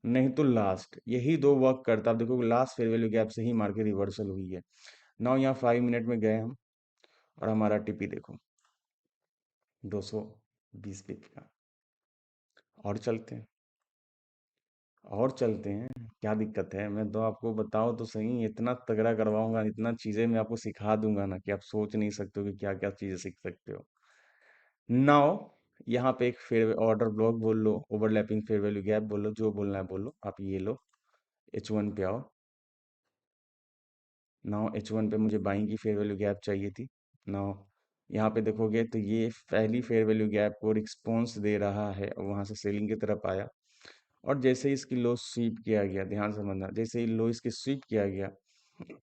Speaker 1: नहीं तो लास्ट, यही दो वर्क करता है। आप देखो लास्ट फेयर वैल्यू गैप से ही मार्केट रिवर्सल हुई है। नाउ यहाँ 5 मिनट में गए हम, और हमारा TP देखो 220 पिप का। और चलते हैं, और चलते हैं, क्या दिक्कत है? मैं तो आपको बताऊं तो सही, इतना तगड़ा करवाऊंगा, इतना चीजें मैं आपको सिखा दूंगा ना, कि आप सोच नहीं सकते हो कि क्या क्या चीजें सीख सकते हो। नाउ यहाँ पे एक फेयर ऑर्डर ब्लॉक बोल लो, ओवरलैपिंग फेयर वैल्यू गैप बोल लो, जो बोलना है बोलो। आप ये लो, H1 पे आओ। नाउ H1 पे मुझे बाइंग की फेयर वैल्यू गैप चाहिए थी। नाउ यहाँ पे देखोगे तो ये पहली फेयर वैल्यू गैप को रिस्पॉन्स दे रहा है, वहां से सेलिंग की तरफ आया। और जैसे ही इसकी लो स्वीप किया गया, ध्यान से समझना, जैसे ही लो इसकी स्वीप किया गया,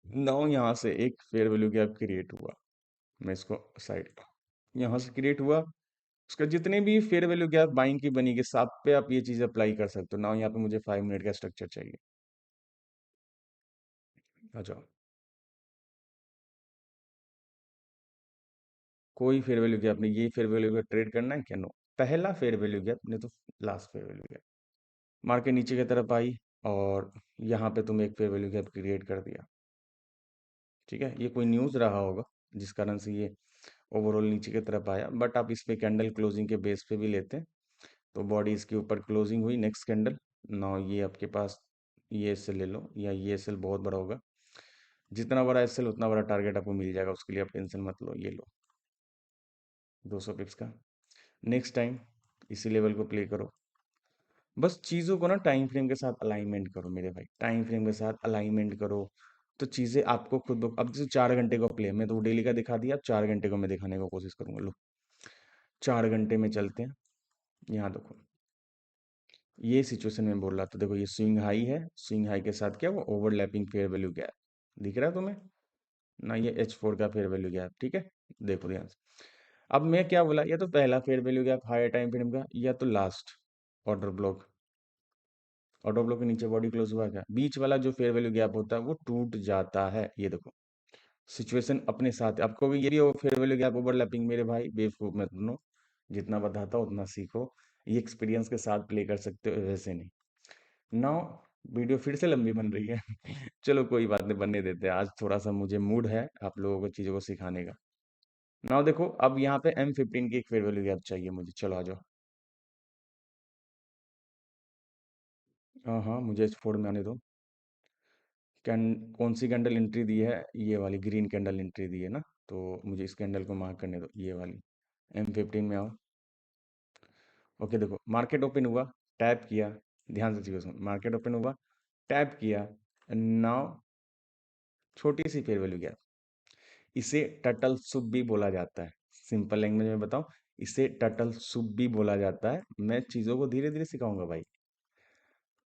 Speaker 1: नाउ यहाँ से एक फेयर वैल्यू गैप क्रिएट हुआ। मैं इसको साइड, यहाँ से क्रिएट हुआ। उसका जितने भी फेयर वैल्यू गैप बाइंग की बनी के सब पे आप ये चीज अप्लाई कर सकते हो। नाउ यहाँ पे मुझे 5 मिनट का स्ट्रक्चर चाहिए। आ जाओ। कोई फेयर वैल्यू गैप नहीं, ये फेयर वैल्यू गैप ट्रेड करना है क्या? नो, पहला फेयर वैल्यू गैप नहीं तो last fair value gap. Market नीचे की तरफ आई और यहाँ पे तुम एक फेयर वैल्यू गैप क्रिएट कर दिया। ठीक है, ये कोई न्यूज़ रहा होगा जिस कारण से ये ओवरऑल नीचे की तरफ आया, बट आप इस पे कैंडल क्लोजिंग के बेस पे भी लेते हैं। तो बॉडी इसके ऊपर क्लोजिंग हुई, नेक्स्ट कैंडल। नाउ ये आपके पास ये एस ले लो, या ये एस बहुत बड़ा होगा। जितना बड़ा एस उतना बड़ा टारगेट आपको मिल जाएगा, उसके लिए आप टेंशन मत लो। ये लो 200 पिप्स का। नेक्स्ट टाइम इसी लेवल को प्ले करो। बस चीज़ों को ना टाइम फ्रेम के साथ अलाइनमेंट करो मेरे भाई, टाइम फ्रेम के साथ अलाइनमेंट करो। तो चीज़ें आपको खुद अब जैसे 4 घंटे का प्ले मैं तो डेली का दिखा दिया, अब 4 घंटे को मैं दिखाने की कोशिश करूंगा। लो 4 घंटे में चलते हैं। यहाँ देखो, ये सिचुएशन में बोल रहा था, देखो ये स्विंग हाई है, स्विंग हाई के साथ क्या वो ओवरलैपिंग फेयर वैल्यू गैप दिख रहा है तुम्हें ना? ये H4 का फेयर वैल्यू गैप, ठीक है। देखो ध्यान से, अब मैं क्या बोला, या तो पहला fair value gap higher time frame का, या तो last order block. Order block के नीचे बॉडी क्लोज हुआ क्या, बीच वाला जो फेयर वैल्यू गैप होता है वो टूट जाता है। ये देखो सिचुएशन अपने साथ है। आपको भी ये भी फेयर वैल्यू गैप ओवरलैपिंग, मेरे भाई बेवकूफ मत बनो, जितना बताता उतना सीखो। ये एक्सपीरियंस के साथ प्ले कर सकते हो, वैसे नहीं। नाउ वीडियो फिर से लंबी बन रही है। चलो कोई बात नहीं, बनने देते हैं। आज थोड़ा सा मुझे मूड है आप लोगों को चीज़ों को सिखाने का। नाउ देखो, अब यहाँ पे M15 की एक फेयर वैल्यू गैप चाहिए मुझे। चलो आ जाओ। हाँ हाँ, मुझे इस फोड़ में आने दो। कैन कौन सी कैंडल एंट्री दी है? ये वाली ग्रीन कैंडल एंट्री दी है ना, तो मुझे इस कैंडल को मार्क करने दो, ये वाली। M15 में आओ। ओके देखो, मार्केट ओपन हुआ, टैप किया, ध्यान से चीज़ों सुनो। मार्केट ओपन हुआ, टैप किया, नाउ छोटी सी फेयर वैल्यू गैप, इसे टर्टल सुप भी बोला जाता है। सिंपल लैंग्वेज में बताऊं, इसे टर्टल सुप भी बोला जाता है। मैं चीज़ों को धीरे धीरे सिखाऊंगा भाई,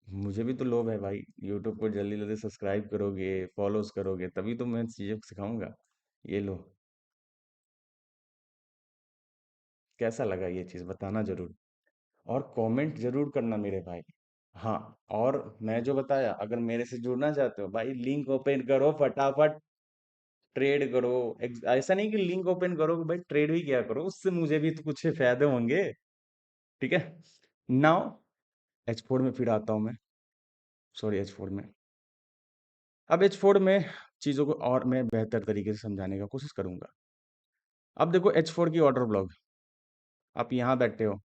Speaker 1: मुझे भी तो लोभ है भाई। यूट्यूब को जल्दी जल्दी सब्सक्राइब करोगे, फॉलोज करोगे, तभी तो मैं चीज़ों को सिखाऊंगा। ये लो, कैसा लगा ये चीज़ बताना जरूर, और कमेंट जरूर करना मेरे भाई। हाँ, और मैं जो बताया, अगर मेरे से जुड़ना चाहते हो भाई, लिंक ओपन करो फटाफट, ट्रेड करो। ऐसा नहीं कि लिंक ओपन करो भाई, ट्रेड भी किया करो, उससे मुझे भी तो कुछ फायदे होंगे। ठीक है। नाउ H4 में फिर आता हूँ मैं, सॉरी H4 में। अब H4 में चीज़ों को और मैं बेहतर तरीके से समझाने का कोशिश करूंगा। अब देखो H4 की ऑर्डर ब्लॉक, आप यहाँ बैठे हो,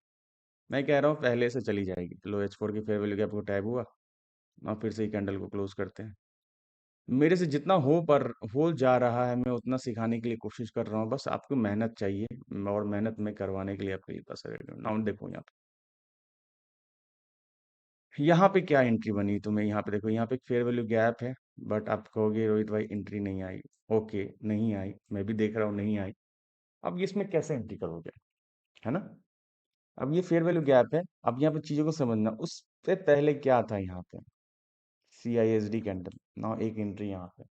Speaker 1: मैं कह रहा हूँ पहले से चली जाएगी। चलो H4 की फेयर वैल्यू गैप को टैप हुआ, अब फिर से ही कैंडल को क्लोज करते हैं। मेरे से जितना हो जा रहा है, मैं उतना सिखाने के लिए कोशिश कर रहा हूँ। बस आपको मेहनत चाहिए, और मेहनत मैं करवाने के लिए आपके लिए बस रेडी हूँ। नाउ देखो यहाँ पे, यहाँ पे क्या एंट्री बनी तुम्हें? यहाँ पे देखो, यहाँ पे एक फेयर वैल्यू गैप है, बट आप कहोगे रोहित भाई एंट्री नहीं आई। ओके, नहीं आई, मैं भी देख रहा हूँ नहीं आई। अब ये इसमें कैसे एंट्री करोगे, है ना? अब ये फेयर वैल्यू गैप है, अब यहाँ पे चीजों को समझना। उससे पहले क्या था यहाँ पे? CISD कैंडल, ना एक एंट्री यहाँ पे।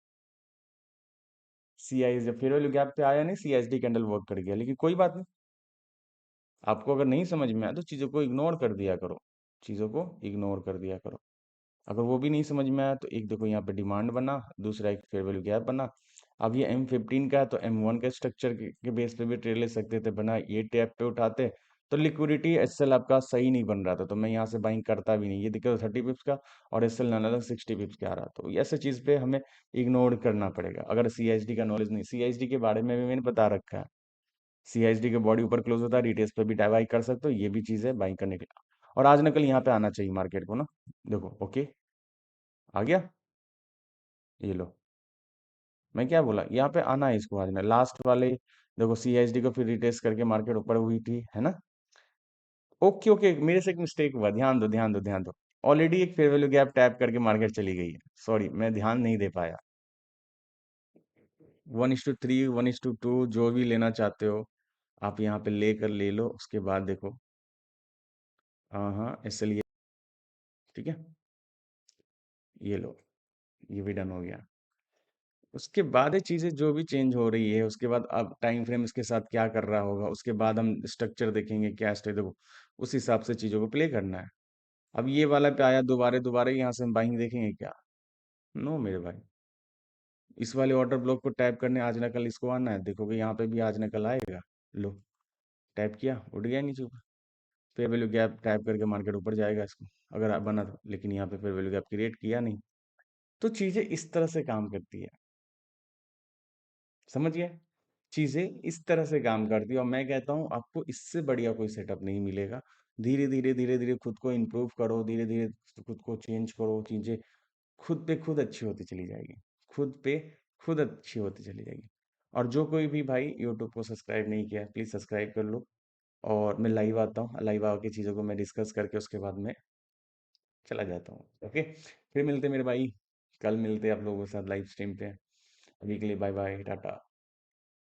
Speaker 1: CIS जब फेयर वैल्यू गैप पे आया नहीं, CISD कैंडल वर्क कर गया, लेकिन कोई बात नहीं। आपको अगर नहीं समझ में आया तो चीज़ों को इग्नोर कर दिया करो, चीज़ों को इग्नोर कर दिया करो। अगर वो भी नहीं समझ में आया तो एक देखो, यहाँ पे डिमांड बना, दूसरा एक फेयर वैल्यू गैप बना। अब ये M15 का है, तो M1 के स्ट्रक्चर के बेस पे भी ट्रेड ले सकते थे, बना ये टैप पे उठाते। तो लिक्विडिटी SL आपका सही नहीं बन रहा था, तो मैं यहाँ से बाइंग करता भी नहीं। ये दिक्कत 30 पिप्स का, और SL ना था 60 पिप्स का आ रहा, तो ऐसे चीज़ पे हमें इग्नोर करना पड़ेगा। अगर CISD का नॉलेज नहीं, CISD के बारे में भी मैंने बता रखा है। CISD के बॉडी ऊपर क्लोज होता है, रिटेल्स पे भी बाई कर सकते हो, ये भी चीज़ है बाई करने के लिए। और आज न कल यहाँ पे आना चाहिए मार्केट को ना। देखो ओके, आ गया, ये लो। मैं क्या बोला, यहाँ पे आना है इसको आज ना, लास्ट वाले। देखो CISD को फिर रिटेस्ट करके मार्केट ऊपर हुई थी, है ना? ओके ओके, मेरे से एक मिस्टेक हुआ, ध्यान दो ध्यान दो ध्यान दो। ऑलरेडी एक फेयर वैल्यू गैप टैप करके मार्केट चली गई है। सॉरी, मैं ध्यान नहीं दे पाया। 1:3, 1:2, जो भी लेना चाहते हो आप यहाँ पे लेकर ले लो। उसके बाद देखो, हाँ हाँ, इसलिए ठीक है, ये लो, ये भी डन हो गया। उसके बाद ये चीजें जो भी चेंज हो रही है, उसके बाद अब टाइम फ्रेम इसके साथ क्या कर रहा होगा, उसके बाद हम स्ट्रक्चर देखेंगे क्या स्ट्रक्चर, देखो उस हिसाब से चीजों को प्ले करना है। अब ये वाला पे आया दोबारा दोबारा, यहाँ से हम बाइंग देखेंगे क्या? नो मेरे भाई, इस वाले ऑर्डर ब्लॉक को टैप करने आज ना कल इसको आना है, देखोगे यहाँ पे भी आज ना कल आएगा। लो, टैप किया, उठ गया नीचे ऊपर। फेयर वैल्यू गैप टैप करके मार्केट ऊपर जाएगा इसको, अगर बना तो, लेकिन यहाँ पे फेयर वैल्यू गैप क्रिएट किया नहीं। तो चीजें इस तरह से काम करती है, समझ गए? चीजें इस तरह से काम करती है, और मैं कहता हूँ आपको इससे बढ़िया कोई सेटअप नहीं मिलेगा। धीरे धीरे धीरे धीरे खुद को इम्प्रूव करो, धीरे धीरे खुद को चेंज करो, चीजें खुद पे खुद अच्छी होती चली जाएगी, खुद पे खुद अच्छी होती चली जाएगी। और जो कोई भी भाई यूट्यूब को सब्सक्राइब नहीं किया, प्लीज सब्सक्राइब कर लो। और मैं लाइव आता हूँ, लाइव आके चीज़ों को मैं डिस्कस करके उसके बाद मैं चला जाता हूँ। ओके, फिर मिलते हैं मेरे भाई, कल मिलते हैं आप लोगों के साथ लाइव स्ट्रीम पे। अभी के लिए बाय बाय, टाटा।